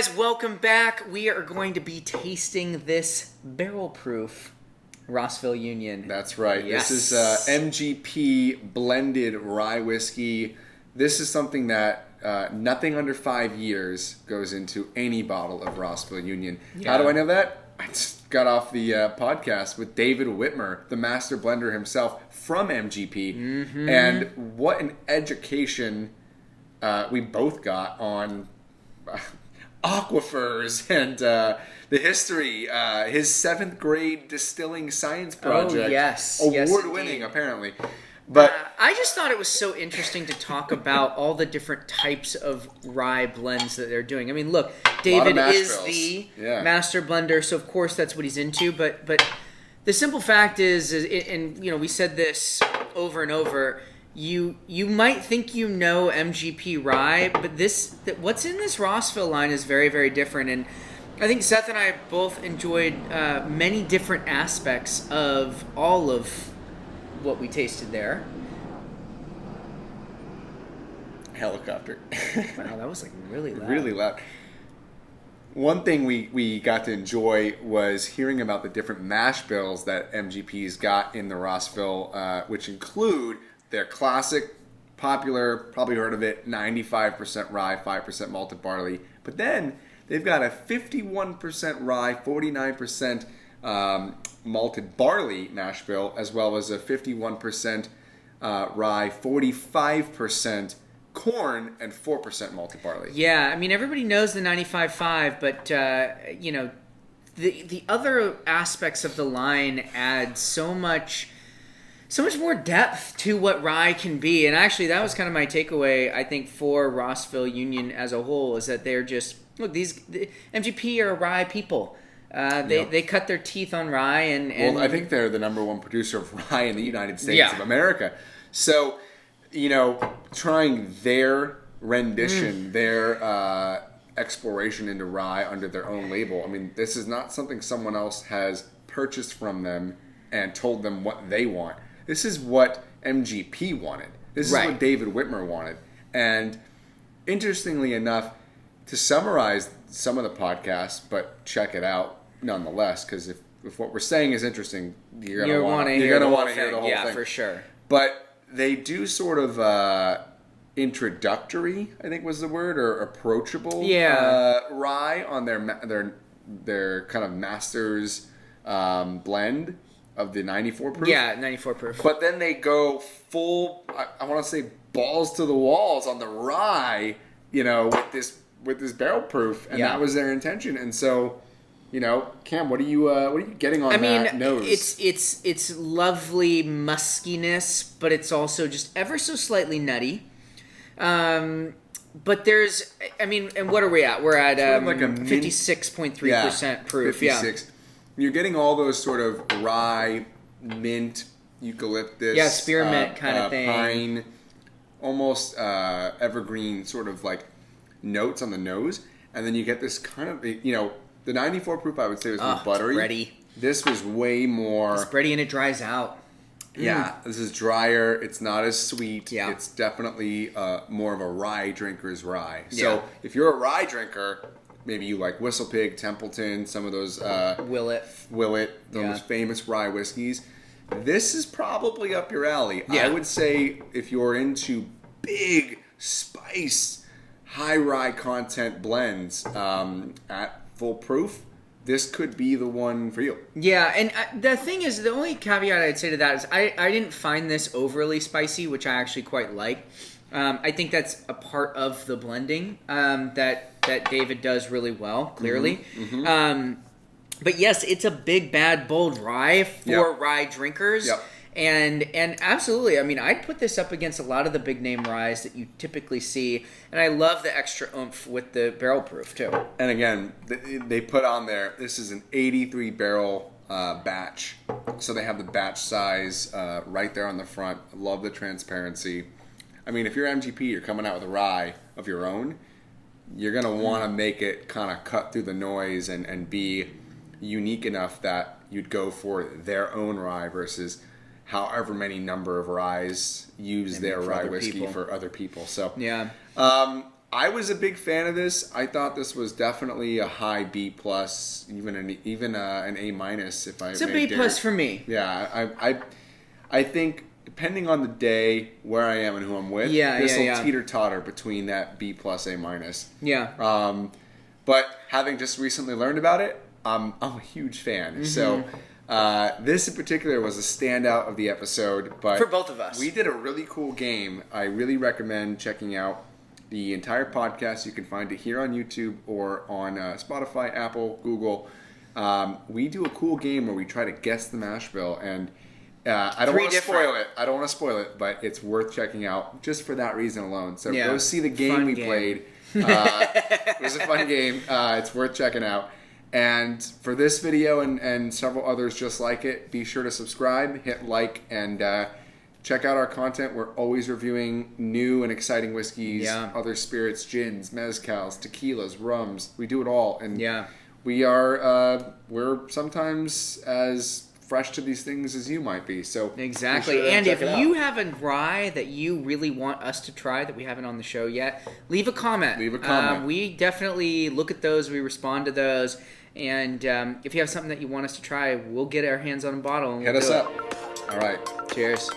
guys, welcome back. We are going to be tasting this barrel-proof Rossville Union. That's right. Yes. This is MGP blended rye whiskey. This is something that nothing under 5 years goes into any bottle of Rossville Union. Yeah. How do I know that? I just got off the podcast with David Whitmer, the master blender himself from MGP. Mm-hmm. And what an education we both got on aquifers and the history, his 7th grade distilling science project. Oh, yes. Award-winning, Yes, apparently. But I just thought it was so interesting to talk about all the different types of rye blends that they're doing. I mean, look, David is the master blender, so of course that's what he's into. But the simple fact is, and we said this over and over. You might think you know MGP rye, but what's in this Rossville line is very, very different. And I think Seth and I both enjoyed many different aspects of all of what we tasted there. Helicopter. Wow, that was like really loud. Really loud. One thing we got to enjoy was hearing about the different mash bills that MGP's got in the Rossville, which include their classic, popular, probably heard of it, 95% rye, 5% malted barley. But then they've got a 51% rye, 49% malted barley mash bill, as well as a 51% rye, 45% corn, and 4% malted barley. Yeah, I mean, everybody knows the 95.5, but, the other aspects of the line add so much more depth to what rye can be. And actually, that was kind of my takeaway, I think, for Rossville Union as a whole, is that they're just, look, the MGP are rye people. They cut their teeth on rye. And Well, I think they're the number one producer of rye in the United States of America. So, trying their rendition, their exploration into rye under their own label. I mean, this is not something someone else has purchased from them and told them what they want. This is what MGP wanted. This is what David Whitmer wanted. And interestingly enough, to summarize some of the podcast, but check it out nonetheless, because if what we're saying is interesting, you're going to want to hear the whole thing. Yeah, for sure. But they do sort of introductory, I think was the word, or approachable rye on their kind of master's blend of the 94 proof. Yeah, 94 proof. But then they go full, I want to say balls to the walls on the rye, with this barrel proof, and that was their intention. And so, Cam, what are you getting on that nose? It's lovely muskiness, but it's also just ever so slightly nutty. But there's, and what are we at? We're at like a 56.3% proof. 56. You're getting all those sort of rye, mint, eucalyptus, spearmint kind of thing, pine, almost evergreen sort of like notes on the nose, and then you get this kind of the 94 proof I would say was more buttery. Bready. This was way more. It's bready and it dries out. Yeah, This is drier. It's not as sweet. Yeah. It's definitely more of a rye drinker's rye. So if you're a rye drinker, maybe you like Whistle Pig, Templeton, some of those Willet, those famous rye whiskeys. This is probably up your alley. Yeah. I would say if you're into big spice, high rye content blends at full proof, this could be the one for you. Yeah, and the thing is, the only caveat I'd say to that is I didn't find this overly spicy, which I actually quite like. I think that's a part of the blending that David does really well, clearly. Mm-hmm. But yes, it's a big, bad, bold rye for rye drinkers. Yep. And absolutely, I'd put this up against a lot of the big name ryes that you typically see. And I love the extra oomph with the barrel proof, too. And again, they put on there, this is an 83 barrel batch. So they have the batch size right there on the front. I love the transparency. If you're MGP, you're coming out with a rye of your own, you're going to want to make it kind of cut through the noise and be unique enough that you'd go for their own rye versus however many number of ryes use their rye whiskey for other people. So I was a big fan of this. I thought this was definitely a high B plus, even an A minus. If I it's a B plus for me. Yeah, I think depending on the day, where I am, and who I'm with, this will teeter totter between that B plus A minus. Yeah. But having just recently learned about it, I'm a huge fan. Mm-hmm. So this in particular was a standout of the episode. But for both of us, we did a really cool game. I really recommend checking out the entire podcast. You can find it here on YouTube or on Spotify, Apple, Google. We do a cool game where we try to guess the mash bill, and I don't want to spoil it, but it's worth checking out just for that reason alone. So go see the game we played. It was a fun game. It's worth checking out. And for this video and several others just like it, be sure to subscribe, hit like, and check out our content. We're always reviewing new and exciting whiskeys, other spirits, gins, mezcals, tequilas, rums. We do it all. And we're sometimes as fresh to these things as you might be. So exactly. Sure, and if you have a rye that you really want us to try that we haven't on the show yet, leave a comment. We definitely look at those. We respond to those. And if you have something that you want us to try, we'll get our hands on a bottle and hit us up. All right. Cheers.